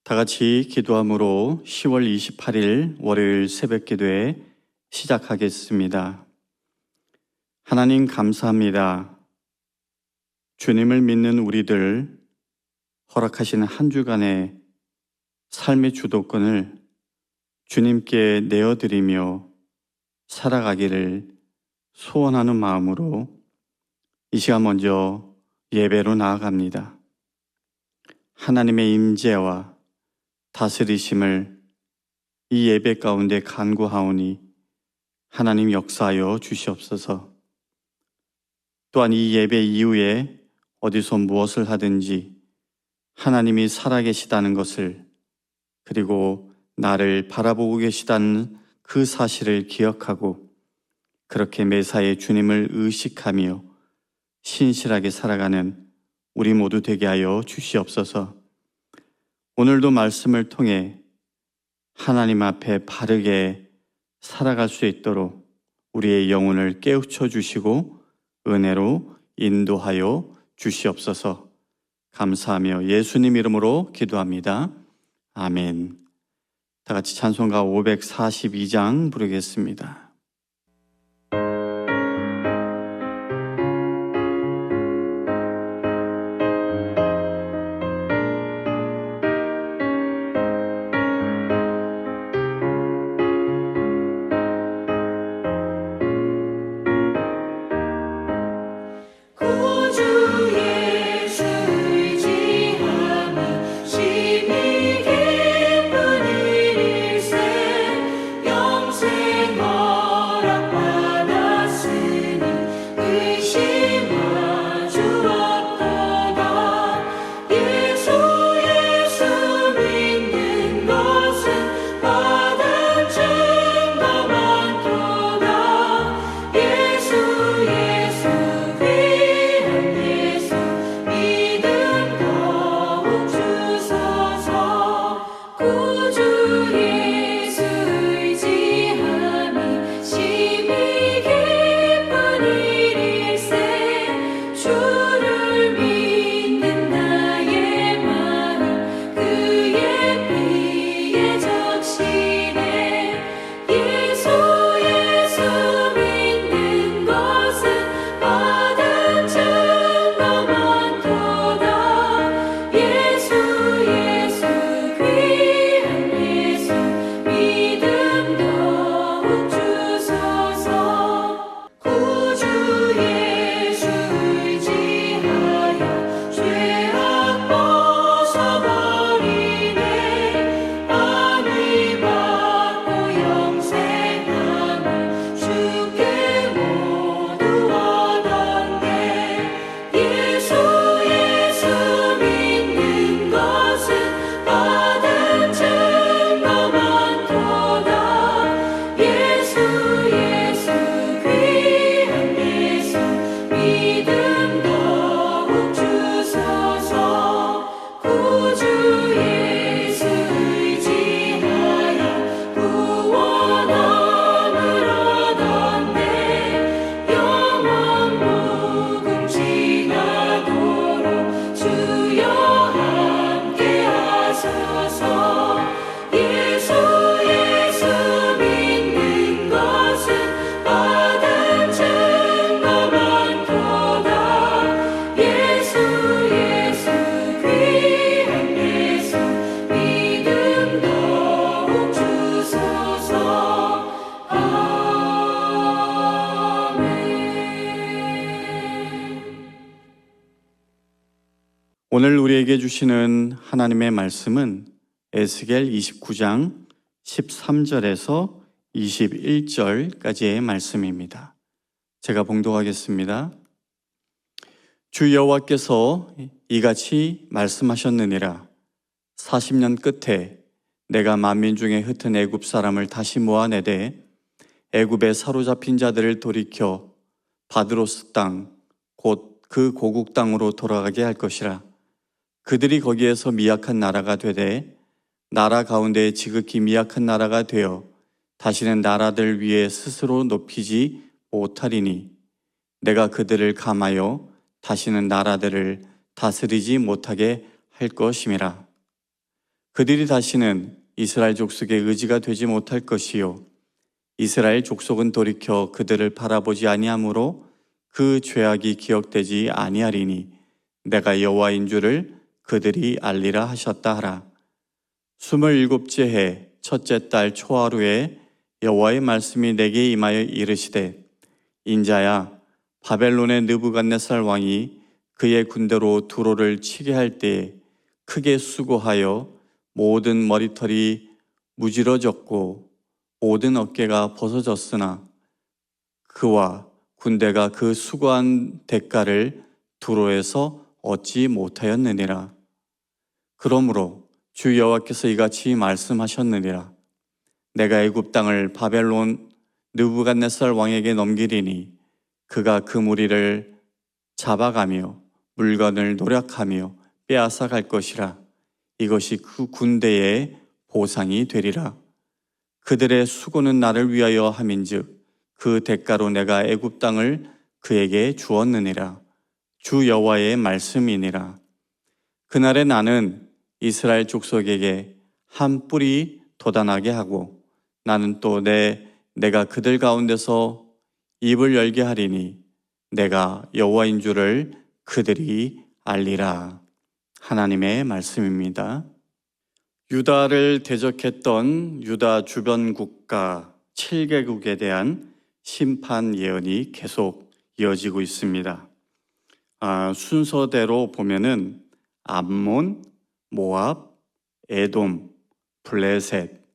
다 같이 기도함으로 10월 28일 월요일 새벽 기도회 시작하겠습니다. 하나님 감사합니다. 주님을 믿는 우리들 허락하시는 한 주간의 삶의 주도권을 주님께 내어드리며 살아가기를 소원하는 마음으로 이 시간 먼저 예배로 나아갑니다. 하나님의 임재와 다스리심을 이 예배 가운데 간구하오니 하나님 역사하여 주시옵소서. 또한 이 예배 이후에 어디서 무엇을 하든지 하나님이 살아계시다는 것을, 그리고 나를 바라보고 계시다는 그 사실을 기억하고 그렇게 매사에 주님을 의식하며 신실하게 살아가는 우리 모두 되게 하여 주시옵소서. 오늘도 말씀을 통해 하나님 앞에 바르게 살아갈 수 있도록 우리의 영혼을 깨우쳐 주시고 은혜로 인도하여 주시옵소서. 감사하며 예수님 이름으로 기도합니다. 아멘. 다 같이 찬송가 542장 부르겠습니다. 오늘 우리에게 주시는 하나님의 말씀은 에스겔 29장 13절에서 21절까지의 말씀입니다. 제가 봉독하겠습니다. 주 여호와께서 이같이 말씀하셨느니라. 40년 끝에 내가 만민 중에 흩은 애굽 사람을 다시 모아내되 애굽에 사로잡힌 자들을 돌이켜 바드로스 땅 곧 그 고국 땅으로 돌아가게 할 것이라. 그들이 거기에서 미약한 나라가 되되 나라 가운데 지극히 미약한 나라가 되어 다시는 나라들 위에 스스로 높이지 못하리니 내가 그들을 감하여 다시는 나라들을 다스리지 못하게 할 것임이라. 그들이 다시는 이스라엘 족속의 의지가 되지 못할 것이요 이스라엘 족속은 돌이켜 그들을 바라보지 아니하므로 그 죄악이 기억되지 아니하리니 내가 여호와인 줄을 그들이 알리라 하셨다 하라. 27째 해 첫째 달 초하루에 여호와의 말씀이 내게 임하여 이르시되 인자야 바벨론의 느부갓네살 왕이 그의 군대로 두로를 치게 할 때에 크게 수고하여 모든 머리털이 무지러졌고 모든 어깨가 벗어졌으나 그와 군대가 그 수고한 대가를 두로에서 얻지 못하였느니라. 그러므로 주 여호와께서 이같이 말씀하셨느니라. 내가 애굽 땅을 바벨론 느부갓네살 왕에게 넘기리니 그가 그 무리를 잡아가며 물건을 노략하며 빼앗아 갈 것이라. 이것이 그 군대의 보상이 되리라. 그들의 수고는 나를 위하여 함인즉 그 대가로 내가 애굽 땅을 그에게 주었느니라. 주 여호와의 말씀이니라. 그날에 나는 이스라엘 족속에게 한 뿔이 돋아나게 하고 나는 또 내가 그들 가운데서 입을 열게 하리니 내가 여호와인 줄을 그들이 알리라. 하나님의 말씀입니다. 유다를 대적했던 유다 주변 국가 7개국에 대한 심판 예언이 계속 이어지고 있습니다. 순서대로 보면은 암몬, 모압, 에돔, 블레셋,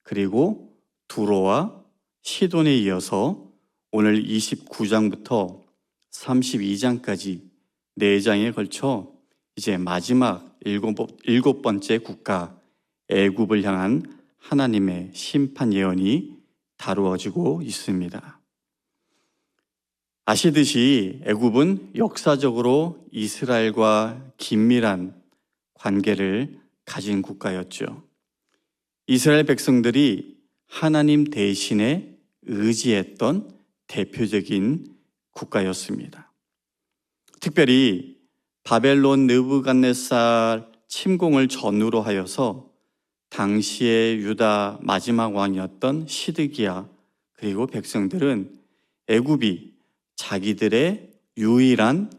그리고 두로와 시돈에 이어서 오늘 29장부터 32장까지 4장에 걸쳐 이제 마지막 일곱 번째 국가 애굽을 향한 하나님의 심판 예언이 다루어지고 있습니다. 아시듯이 애굽은 역사적으로 이스라엘과 긴밀한 관계를 가진 국가였죠. 이스라엘 백성들이 하나님 대신에 의지했던 대표적인 국가였습니다. 특별히 바벨론 느부갓네살 침공을 전후로 하여서 당시의 유다 마지막 왕이었던 시드기야 그리고 백성들은 애굽이 자기들의 유일한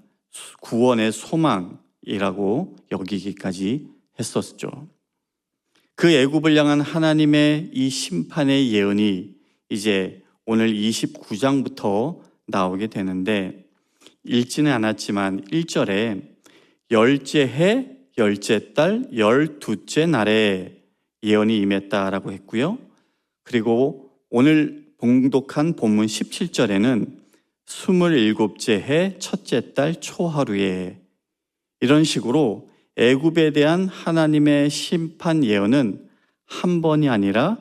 구원의 소망이라고 여기기까지 했었죠. 그 애굽을 향한 하나님의 이 심판의 예언이 이제 오늘 29장부터 나오게 되는데 읽지는 않았지만 1절에 열째 해, 열째 달, 12째 날에 예언이 임했다라고 했고요. 그리고 오늘 봉독한 본문 17절에는 27째 해, 첫째 달 초하루에 이런 식으로 애굽에 대한 하나님의 심판 예언은 한 번이 아니라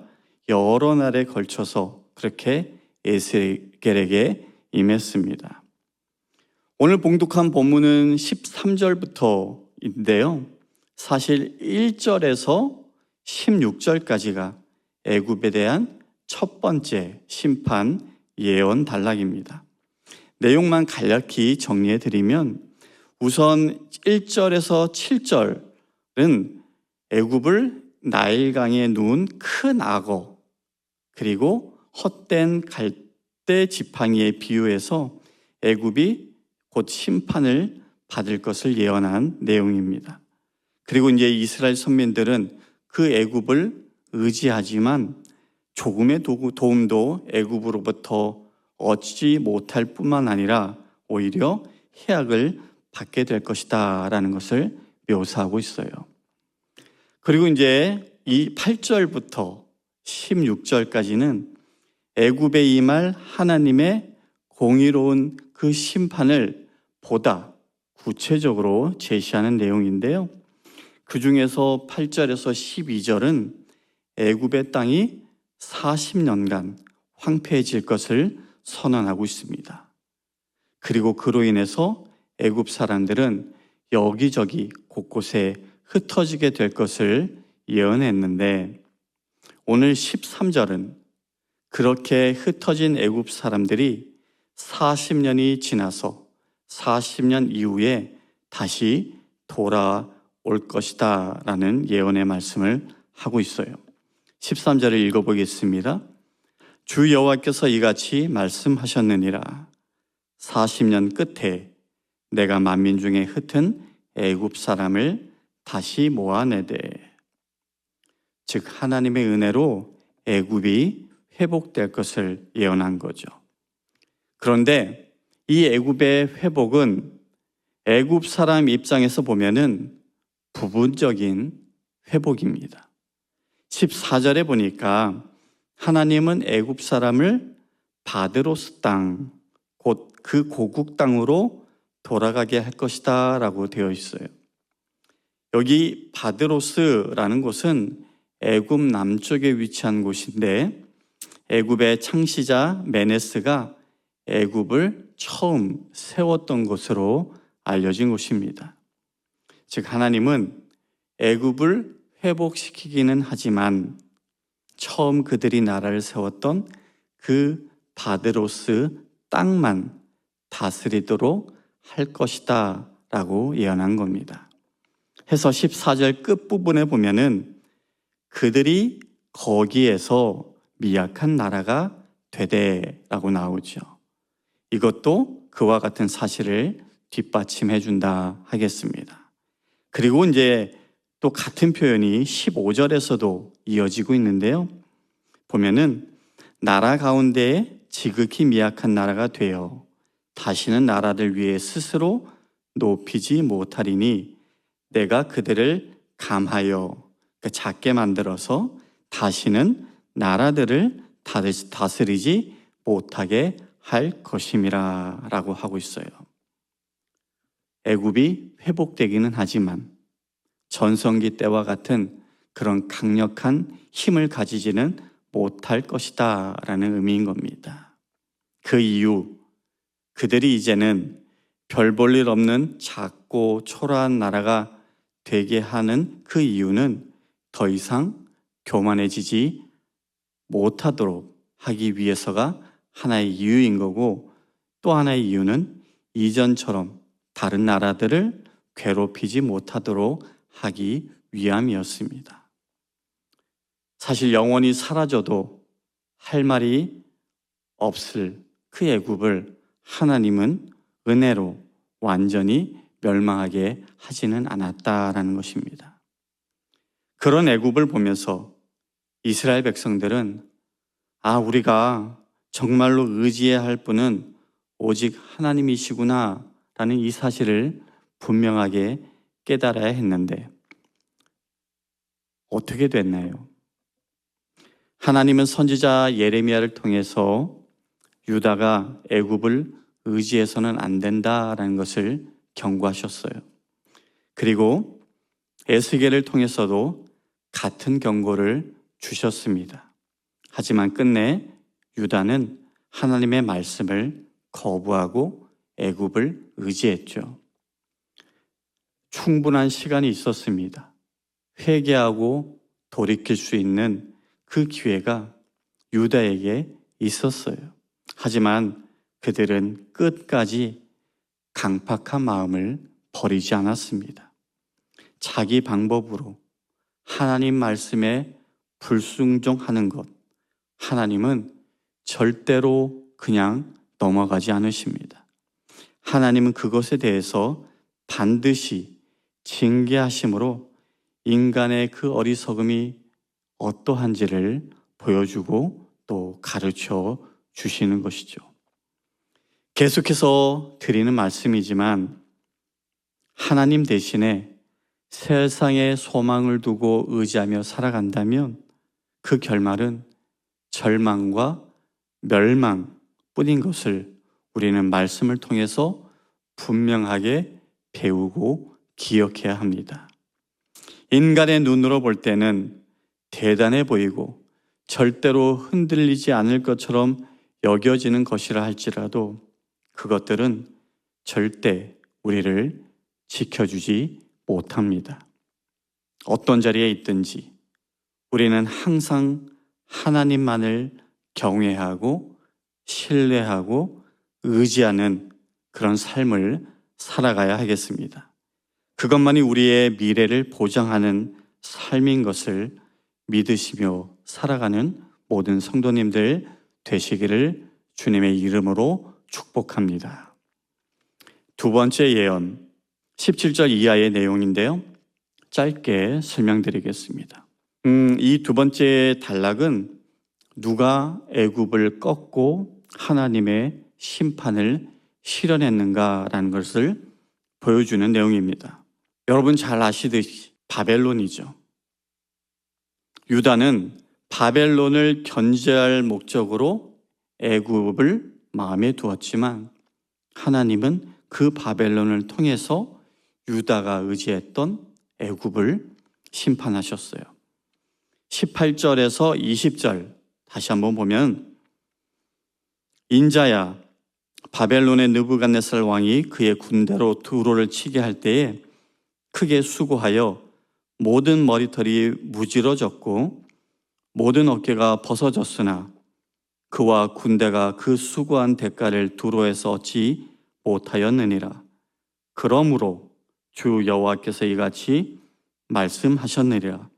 여러 날에 걸쳐서 그렇게 에스겔에게 임했습니다. 오늘 봉독한 본문은 13절부터인데요. 사실 1절에서 16절까지가 애굽에 대한 첫 번째 심판 예언 단락입니다. 내용만 간략히 정리해 드리면 우선 1절에서 7절은 애굽을 나일강에 누운 큰 악어 그리고 헛된 갈대 지팡이에 비유해서 애굽이 곧 심판을 받을 것을 예언한 내용입니다. 그리고 이제 이스라엘 선민들은 그 애굽을 의지하지만 조금의 도움도 애굽으로부터 얻지 못할 뿐만 아니라 오히려 해악을 받게 될 것이다 라는 것을 묘사하고 있어요. 그리고 이제 이 8절부터 16절까지는 애굽에 임할 하나님의 공의로운 그 심판을 보다 구체적으로 제시하는 내용인데요. 그 중에서 8절에서 12절은 애굽의 땅이 40년간 황폐해질 것을 선언하고 있습니다. 그리고 그로 인해서 애굽 사람들은 여기저기 곳곳에 흩어지게 될 것을 예언했는데 오늘 13절은 그렇게 흩어진 애굽 사람들이 40년이 지나서 40년 이후에 다시 돌아올 올 것이다 라는 예언의 말씀을 하고 있어요. 13절을 읽어보겠습니다. 주 여호와께서 이같이 말씀하셨느니라. 40년 끝에 내가 만민 중에 흩은 애굽 사람을 다시 모아내되, 즉 하나님의 은혜로 애굽이 회복될 것을 예언한 거죠. 그런데 이 애굽의 회복은 애굽 사람 입장에서 보면은 부분적인 회복입니다. 14절에 보니까 하나님은 애굽 사람을 바드로스 땅, 곧 그 고국 땅으로 돌아가게 할 것이다 라고 되어 있어요. 여기 바드로스라는 곳은 애굽 남쪽에 위치한 곳인데, 애굽의 창시자 메네스가 애굽을 처음 세웠던 곳으로 알려진 곳입니다. 즉 하나님은 애굽을 회복시키기는 하지만 처음 그들이 나라를 세웠던 그 바드로스 땅만 다스리도록 할 것이다 라고 예언한 겁니다. 해서 14절 끝부분에 보면은 그들이 거기에서 미약한 나라가 되되라고 나오죠. 이것도 그와 같은 사실을 뒷받침해 준다 하겠습니다. 그리고 이제 또 같은 표현이 15절에서도 이어지고 있는데요. 보면은 나라 가운데 지극히 미약한 나라가 되어 다시는 나라를 위해 스스로 높이지 못하리니 내가 그들을 감하여, 작게 만들어서 다시는 나라들을 다스리지 못하게 할 것임이라 라고 하고 있어요. 애굽이 회복되기는 하지만 전성기 때와 같은 그런 강력한 힘을 가지지는 못할 것이다 라는 의미인 겁니다. 그 이유, 그들이 이제는 별 볼 일 없는 작고 초라한 나라가 되게 하는 그 이유는 더 이상 교만해지지 못하도록 하기 위해서가 하나의 이유인 거고, 또 하나의 이유는 이전처럼 다른 나라들을 괴롭히지 못하도록 하기 위함이었습니다. 사실 영원히 사라져도 할 말이 없을 그 애굽을 하나님은 은혜로 완전히 멸망하게 하지는 않았다라는 것입니다. 그런 애굽을 보면서 이스라엘 백성들은 우리가 정말로 의지해야 할 분은 오직 하나님이시구나 라는 이 사실을 분명하게 깨달아야 했는데 어떻게 됐나요? 하나님은 선지자 예레미야를 통해서 유다가 애굽을 의지해서는 안 된다라는 것을 경고하셨어요. 그리고 에스겔을 통해서도 같은 경고를 주셨습니다. 하지만 끝내 유다는 하나님의 말씀을 거부하고 애굽을 의지했죠. 충분한 시간이 있었습니다. 회개하고 돌이킬 수 있는 그 기회가 유다에게 있었어요. 하지만 그들은 끝까지 강팍한 마음을 버리지 않았습니다. 자기 방법으로 하나님 말씀에 불순종하는 것, 하나님은 절대로 그냥 넘어가지 않으십니다. 하나님은 그것에 대해서 반드시 징계하심으로 인간의 그 어리석음이 어떠한지를 보여주고 또 가르쳐 주시는 것이죠. 계속해서 드리는 말씀이지만 하나님 대신에 세상에 소망을 두고 의지하며 살아간다면 그 결말은 절망과 멸망뿐인 것을 우리는 말씀을 통해서 분명하게 배우고 기억해야 합니다. 인간의 눈으로 볼 때는 대단해 보이고 절대로 흔들리지 않을 것처럼 여겨지는 것이라 할지라도 그것들은 절대 우리를 지켜주지 못합니다. 어떤 자리에 있든지 우리는 항상 하나님만을 경외하고 신뢰하고 의지하는 그런 삶을 살아가야 하겠습니다. 그것만이 우리의 미래를 보장하는 삶인 것을 믿으시며 살아가는 모든 성도님들 되시기를 주님의 이름으로 축복합니다. 두 번째 예언, 17절 이하의 내용인데요. 짧게 설명드리겠습니다. 이 두 번째 단락은 누가 애굽을 꺾고 하나님의 심판을 실현했는가라는 것을 보여주는 내용입니다. 여러분 잘 아시듯이 바벨론이죠. 유다는 바벨론을 견제할 목적으로 애굽을 마음에 두었지만 하나님은 그 바벨론을 통해서 유다가 의지했던 애굽을 심판하셨어요. 18절에서 20절 다시 한번 보면, 인자야, 바벨론의 느부갓네살 왕이 그의 군대로 두로를 치게 할 때에 크게 수고하여 모든 머리털이 무지러졌고 모든 어깨가 벗어졌으나 그와 군대가 그 수고한 대가를 두로에서 얻지 못하였느니라. 그러므로 주 여호와께서 이같이 말씀하셨느니라.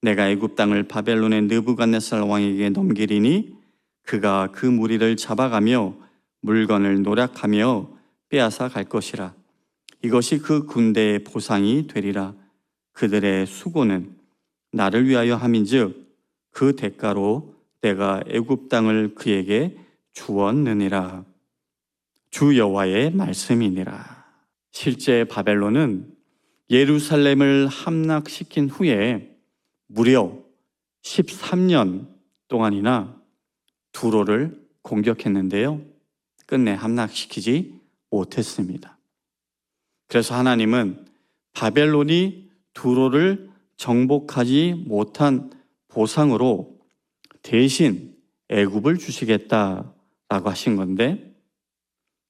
내가 애굽 땅을 바벨론의 느부갓네살 왕에게 넘기리니 그가 그 무리를 잡아가며 물건을 노략하며 빼앗아 갈 것이라. 이것이 그 군대의 보상이 되리라. 그들의 수고는 나를 위하여 함인즉 그 대가로 내가 애굽 땅을 그에게 주었느니라. 주 여호와의 말씀이니라. 실제 바벨론은 예루살렘을 함락시킨 후에 무려 13년 동안이나 두로를 공격했는데요. 끝내 함락시키지 못했습니다. 그래서 하나님은 바벨론이 두로를 정복하지 못한 보상으로 대신 애굽을 주시겠다라고 하신 건데,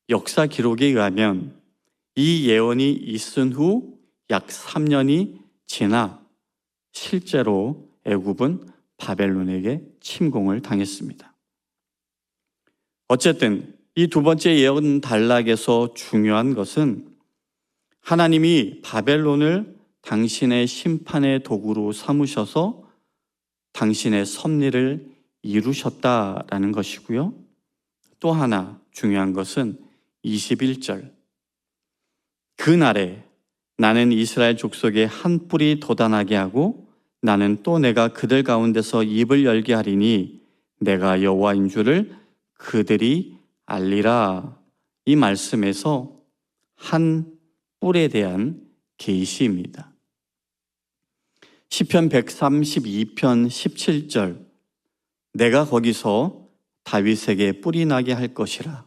역사 기록에 의하면 이 예언이 있은 후 약 3년이 지나 실제로 애굽은 바벨론에게 침공을 당했습니다. 어쨌든 이 두 번째 예언 단락에서 중요한 것은 하나님이 바벨론을 당신의 심판의 도구로 삼으셔서 당신의 섭리를 이루셨다라는 것이고요. 또 하나 중요한 것은 21절, 그날에 나는 이스라엘 족속의 한 뿔이 돋아나게 하고 나는 또 내가 그들 가운데서 입을 열게 하리니 내가 여호와인 줄을 그들이 알리라. 이 말씀에서 한 뿔에 대한 계시입니다. 시편 132편 17절, 내가 거기서 다윗에게 뿔이 나게 할 것이라.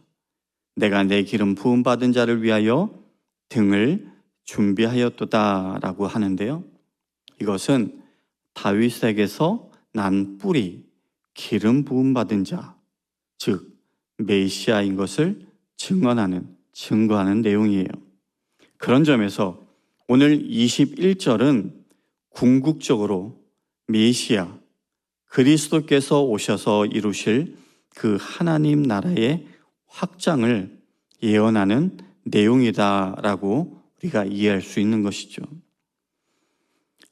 내가 내 기름 부음 받은 자를 위하여 등을 준비하였도다 라고 하는데요. 이것은 다윗에게서 난 뿔이 기름 부음 받은 자, 즉 메시아인 것을 증거하는 내용이에요. 그런 점에서 오늘 21절은 궁극적으로 메시아, 그리스도께서 오셔서 이루실 그 하나님 나라의 확장을 예언하는 내용이다라고 우리가 이해할 수 있는 것이죠.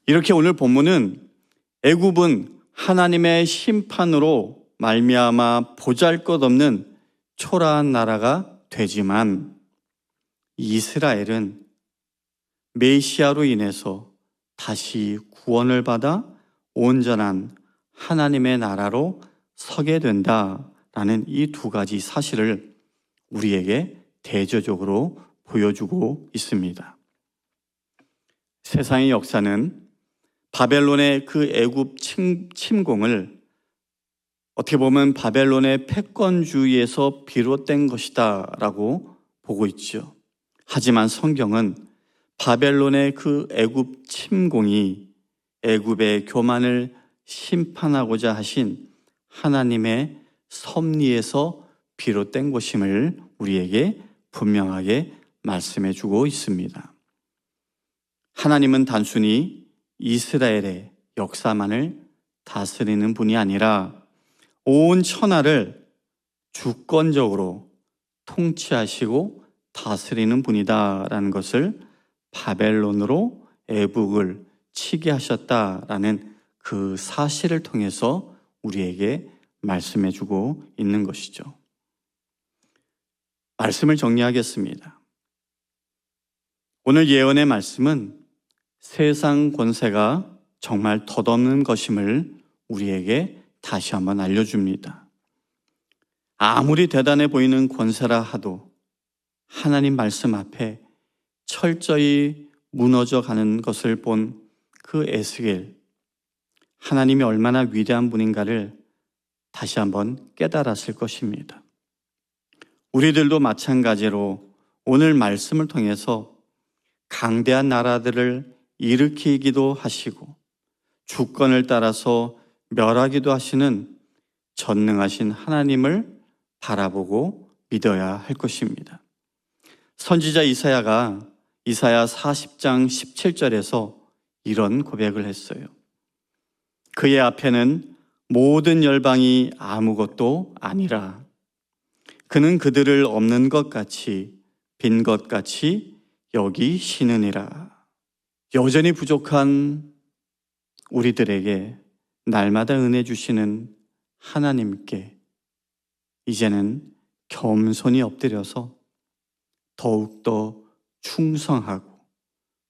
이렇게 오늘 본문은 애굽은 하나님의 심판으로 말미암아 보잘것없는 초라한 나라가 되지만 이스라엘은 메시아로 인해서 다시 구원을 받아 온전한 하나님의 나라로 서게 된다라는 이 두 가지 사실을 우리에게 대조적으로 보여주고 있습니다. 세상의 역사는 바벨론의 그 애굽 침공을 어떻게 보면 바벨론의 패권주의에서 비롯된 것이다 라고 보고 있죠. 하지만 성경은 바벨론의 그 애굽 침공이 애굽의 교만을 심판하고자 하신 하나님의 섭리에서 비롯된 것임을 우리에게 분명하게 말씀해 주고 있습니다. 하나님은 단순히 이스라엘의 역사만을 다스리는 분이 아니라 온 천하를 주권적으로 통치하시고 다스리는 분이다라는 것을 바벨론으로 애국을 치게 하셨다라는 그 사실을 통해서 우리에게 말씀해 주고 있는 것이죠. 말씀을 정리하겠습니다. 오늘 예언의 말씀은 세상 권세가 정말 덧없는 것임을 우리에게 다시 한번 알려줍니다. 아무리 대단해 보이는 권세라 하도 하나님 말씀 앞에 철저히 무너져 가는 것을 본 그 에스겔, 하나님이 얼마나 위대한 분인가를 다시 한번 깨달았을 것입니다. 우리들도 마찬가지로 오늘 말씀을 통해서 강대한 나라들을 일으키기도 하시고 주권을 따라서 멸하기도 하시는 전능하신 하나님을 바라보고 믿어야 할 것입니다. 선지자 이사야가 이사야 40장 17절에서 이런 고백을 했어요. 그의 앞에는 모든 열방이 아무것도 아니라 그는 그들을 없는 것 같이 빈 것 같이 여기시느니라. 여전히 부족한 우리들에게 날마다 은혜 주시는 하나님께 이제는 겸손히 엎드려서 더욱더 충성하고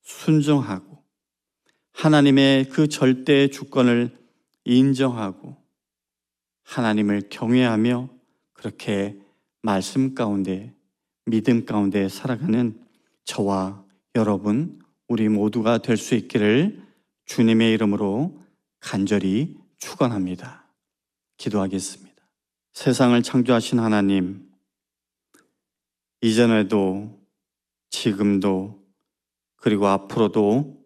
순종하고 하나님의 그 절대 주권을 인정하고 하나님을 경외하며 그렇게 말씀 가운데 믿음 가운데 살아가는 저와 여러분 우리 모두가 될 수 있기를 주님의 이름으로 간절히 축원합니다. 기도하겠습니다. 세상을 창조하신 하나님, 이전에도 지금도 그리고 앞으로도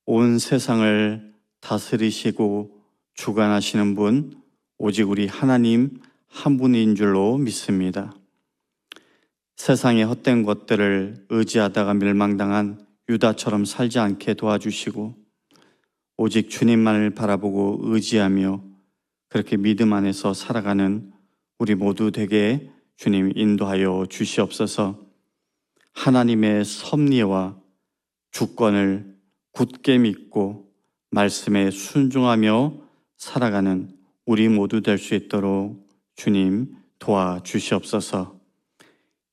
온 세상을 다스리시고 주관하시는 분 오직 우리 하나님 한 분인 줄로 믿습니다. 세상의 헛된 것들을 의지하다가 멸망당한 유다처럼 살지 않게 도와주시고 오직 주님만을 바라보고 의지하며 그렇게 믿음 안에서 살아가는 우리 모두 되게 주님 인도하여 주시옵소서. 하나님의 섭리와 주권을 굳게 믿고 말씀에 순종하며 살아가는 우리 모두 될 수 있도록 주님 도와주시옵소서.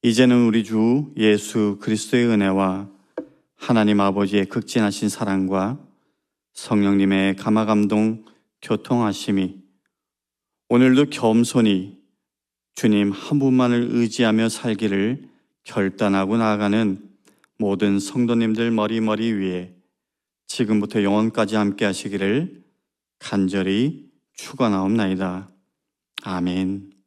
이제는 우리 주 예수 그리스도의 은혜와 하나님 아버지의 극진하신 사랑과 성령님의 감화감동 교통하심이 오늘도 겸손히 주님 한 분만을 의지하며 살기를 결단하고 나아가는 모든 성도님들 머리 위에 지금부터 영원까지 함께 하시기를 간절히 축원하옵나이다. 아멘.